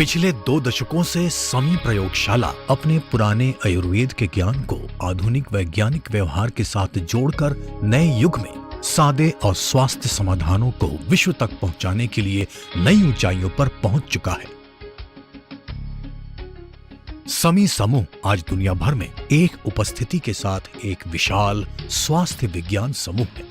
पिछले 2 दशकों से समी प्रयोगशाला अपने पुराने आयुर्वेद के ज्ञान को आधुनिक वैज्ञानिक व्यवहार के साथ जोड़कर नए युग में सादे और स्वास्थ्य समाधानों को विश्व तक पहुंचाने के लिए नई ऊंचाइयों पर पहुंच चुका है। समी समूह आज दुनिया भर में एक उपस्थिति के साथ एक विशाल स्वास्थ्य विज्ञान समूह है।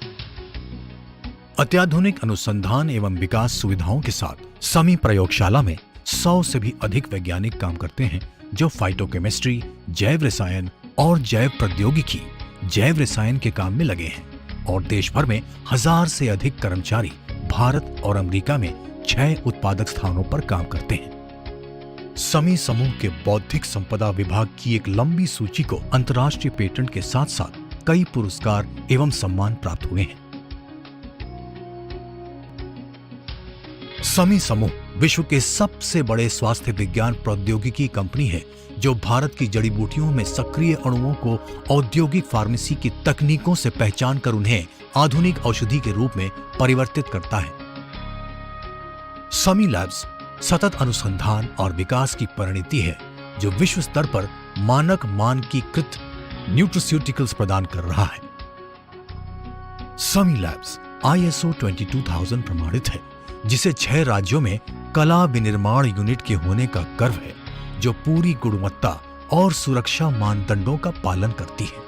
अत्याधुनिक अनुसंधान एवं विकास सुविधाओं के साथ समी प्रयोगशाला में 100 से भी अधिक वैज्ञानिक काम करते हैं जो फाइटोकेमिस्ट्री, जैव रसायन और जैव प्रौद्योगिकी, जैव रसायन के काम में लगे हैं और देश भर में 1000 से अधिक कर्मचारी भारत और अमेरिका में 6 उत्पादक स्थानों पर काम करते हैं। समी समूह के बौद्धिक संपदा विभाग की एक लंबी सूची को अंतर्राष्ट्रीय पेटेंट के साथ साथ कई पुरस्कार एवं सम्मान प्राप्त हुए हैं। समी समूह विश्व के सबसे बड़े स्वास्थ्य विज्ञान प्रौद्योगिकी कंपनी है जो भारत की जड़ी बूटियों में सक्रिय अणुओं को औद्योगिक फार्मेसी की तकनीकों से पहचान कर उन्हें आधुनिक औषधि के रूप में परिवर्तित करता है। समी लैब्स सतत अनुसंधान और विकास की परिणति है जो विश्व स्तर पर मानक मानकीकृत न्यूट्रास्यूटिकल्स प्रदान कर रहा है। समी लैब्स ISO 22000 प्रमाणित है जिसे 6 राज्यों में कला विनिर्माण यूनिट के होने का गर्व है जो पूरी गुणवत्ता और सुरक्षा मानदंडों का पालन करती है।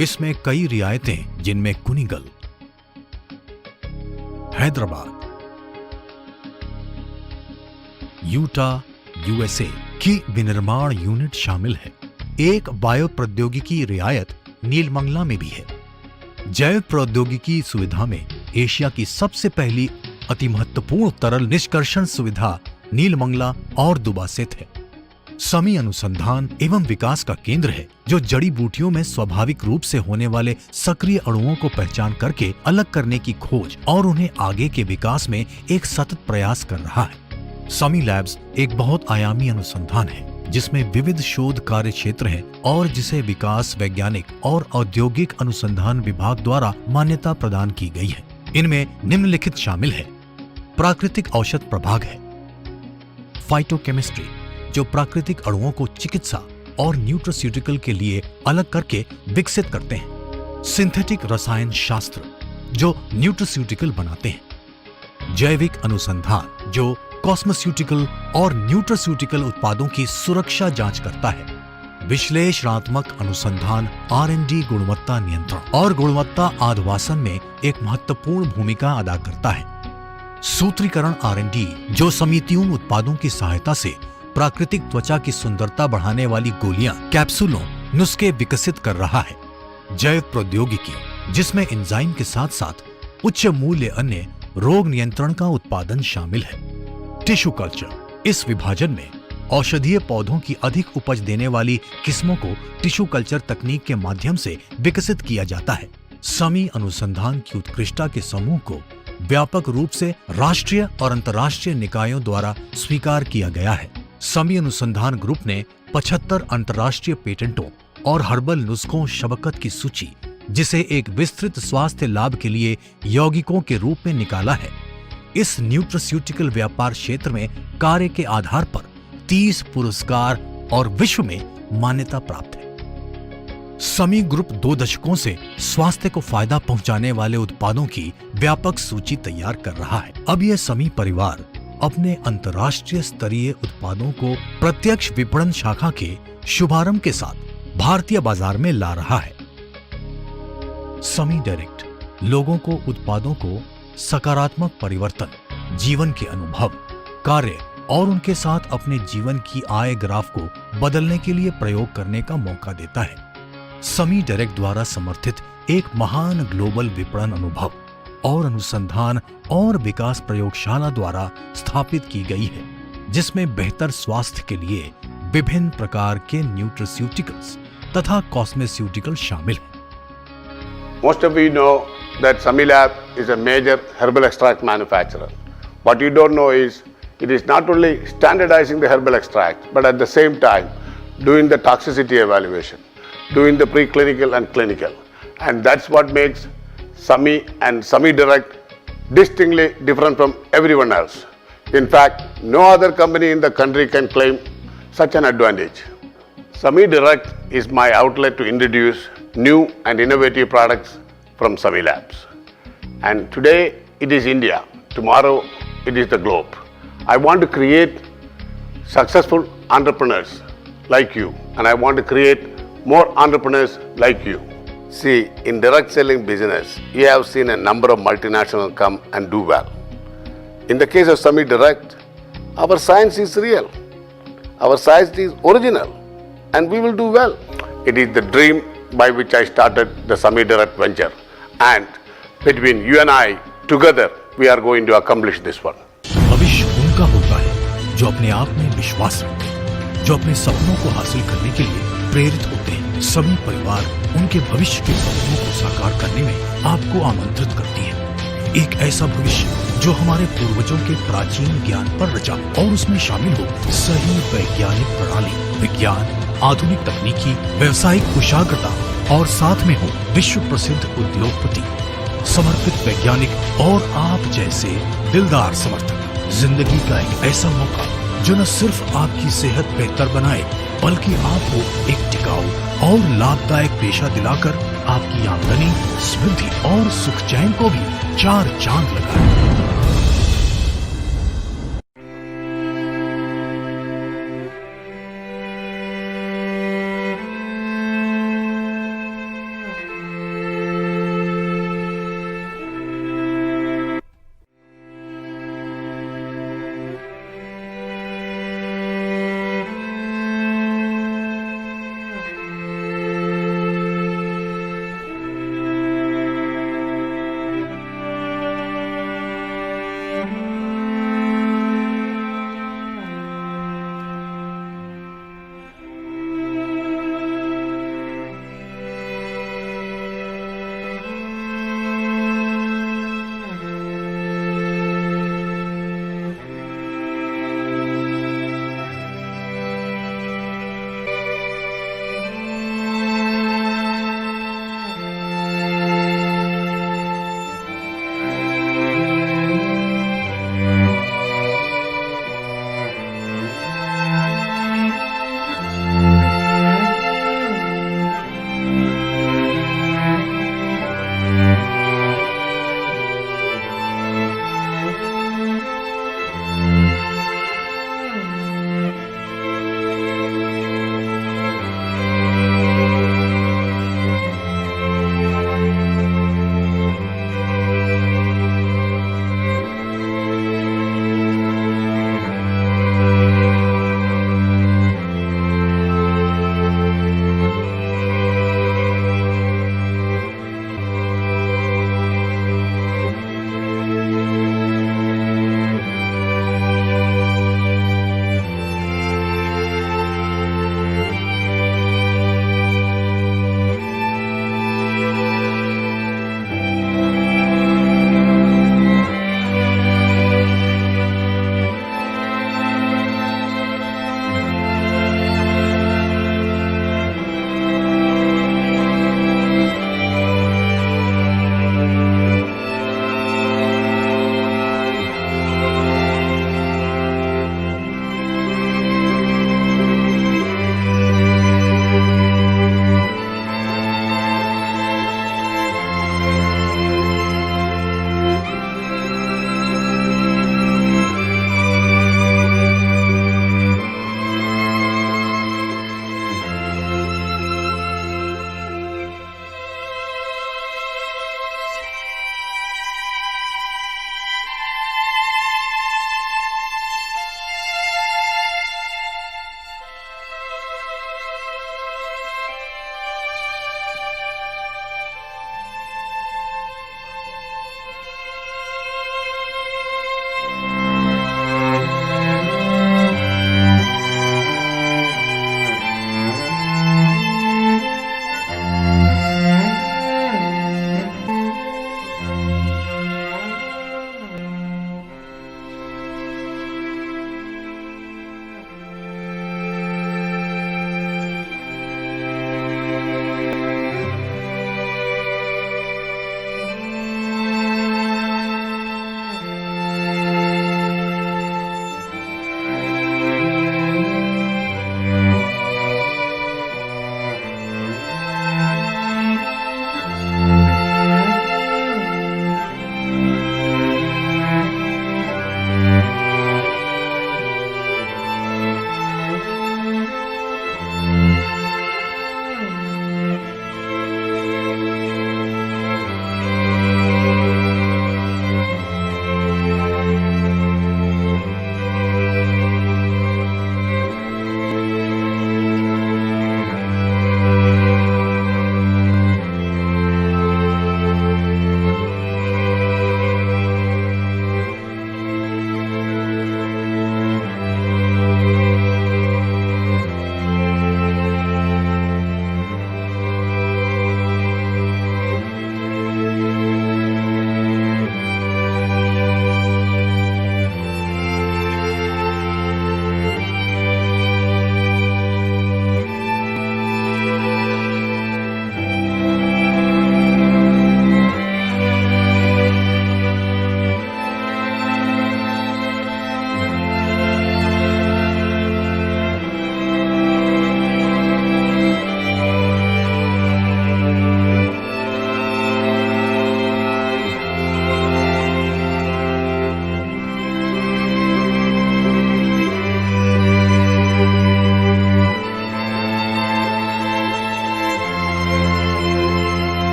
इसमें कई रियायतें जिनमें कुनिगल, हैदराबाद, यूटा, USA की विनिर्माण यूनिट शामिल है। एक बायो प्रौद्योगिकी रियायत नीलमंगला में भी है। जैव प्रौद्योगिकी सुविधा में एशिया की सबसे पहली अति महत्वपूर्ण तरल निष्कर्षण सुविधा नीलमंगला और दुबासेत है। समी अनुसंधान एवं विकास का केंद्र है जो जड़ी बूटियों में स्वाभाविक रूप से होने वाले सक्रिय अणुओं को पहचान करके अलग करने की खोज और उन्हें आगे के विकास में एक सतत प्रयास कर रहा है। समी लैब्स एक बहुत आयामी अनुसंधान है जिसमें विविध शोध कार्य क्षेत्र हैं और जिसे विकास वैज्ञानिक और औद्योगिक अनुसंधान विभाग द्वारा मान्यता प्रदान की गई है। इनमें निम्नलिखित शामिल है। प्राकृतिक औषध प्रभाग है, फाइटोकेमिस्ट्री जो प्राकृतिक अणुओं को चिकित्सा और न्यूट्रास्यूटिकल के लिए अलग करके विकसित करते हैं, सिंथेटिक रसायन शास्त्र जो न्यूट्रास्यूटिकल बनाते हैं, जैविक अनुसंधान जो कॉस्मेस्यूटिकल और न्यूट्रास्यूटिकल उत्पादों की सुरक्षा जांच करता है, विश्लेषणात्मक अनुसंधान R&D गुणवत्ता नियंत्रण और गुणवत्ता आश्वासन में एक महत्वपूर्ण भूमिका अदा करता है, सूत्रीकरण R&D जो समितियों उत्पादों की सहायता से प्राकृतिक त्वचा की सुंदरता बढ़ाने वाली गोलियां, कैप्सूलों, नुस्खे विकसित कर रहा है, जैव प्रौद्योगिकी जिसमें एंजाइम के साथ साथ उच्च मूल्य अन्य रोग नियंत्रण का उत्पादन शामिल है, टिश्यू कल्चर इस विभाजन में औषधीय पौधों की अधिक उपज देने वाली किस्मों को टिश्यू कल्चर तकनीक के माध्यम से विकसित किया जाता है। समी अनुसंधान की उत्कृष्टता के समूह को व्यापक रूप से राष्ट्रीय और अंतर्राष्ट्रीय निकायों द्वारा स्वीकार किया गया है। समी अनुसंधान ग्रुप ने 75 अंतर्राष्ट्रीय पेटेंटों और हर्बल नुस्खों शबकत की सूची जिसे एक विस्तृत स्वास्थ्य लाभ के लिए यौगिकों के रूप में निकाला है। इस न्यूट्रास्यूटिकल व्यापार क्षेत्र में कार्य के आधार पर 30 पुरस्कार और विश्व में मान्यता प्राप्त है। समी ग्रुप 2 दशकों से स्वास्थ्य को फायदा पहुंचाने वाले उत्पादों की व्यापक सूची तैयार कर रहा है। अब यह समी परिवार अपने अंतर्राष्ट्रीय स्तरीय उत्पादों को प्रत्यक्ष विपणन शाखा के शुभारंभ के साथ भारतीय बाजार में ला रहा है। समी डायरेक्ट लोगों को उत्पादों को सकारात्मक परिवर्तन, जीवन के अनुभव, कार्य और उनके साथ अपने जीवन की आय ग्राफ को बदलने के लिए प्रयोग करने का मौका देता है। समी डायरेक्ट द्वारा समर्थित एक महान ग्लोबल विपणन अनुभव और अनुसंधान और विकास प्रयोगशाला द्वारा स्थापित की गई है जिसमें बेहतर स्वास्थ्य के लिए विभिन्न प्रकार के न्यूट्रास्यूटिकल्स तथा कॉस्मेस्यूटिकल शामिल हैं। Most of you know that Sami Lab is a major herbal extract manufacturer. What you don't know is it is not only standardizing the herbal extract, but at the same time doing the toxicity evaluation, doing the preclinical and clinical. And that's what makes Sami and Sami Direct distinctly different from everyone else. In fact, no other company in the country can claim such an advantage. Sami Direct is my outlet to introduce new and innovative products from Sami Labs. And today it is India, tomorrow it is the globe. I want to create successful entrepreneurs like you, and I want to create more entrepreneurs like you. See, in direct selling business, you have seen a number of multinationals come and do well. In the case of Sami Direct, our science is real, our science is original, and we will do well. It is the dream by which I started the Sami Direct venture, and between you and I, together, we are going to accomplish this one. भविष्य उनका होता है जो अपने आप में विश्वास रखते हैं, जो अपने सपनों को हासिल करने के लिए प्रेरित होते हैं। सभी परिवार उनके भविष्य के सपनों को साकार करने में आपको आमंत्रित करती है। एक ऐसा भविष्य जो हमारे पूर्वजों के प्राचीन ज्ञान पर रचा और उसमें शामिल हो सही वैज्ञानिक प्रणाली, विज्ञान, आधुनिक तकनीकी, व्यवसायिक कुशाग्रता और साथ में हो विश्व प्रसिद्ध उद्योगपति, समर्पित वैज्ञानिक और आप जैसे दिलदार समर्थक। जिंदगी का एक ऐसा मौका जो न सिर्फ आपकी सेहत बेहतर बनाए बल्कि आपको एक टिकाऊ और लाभदायक पेशा दिलाकर आपकी आमदनी, समृद्धि और सुख चैन को भी चार चांद लगाए।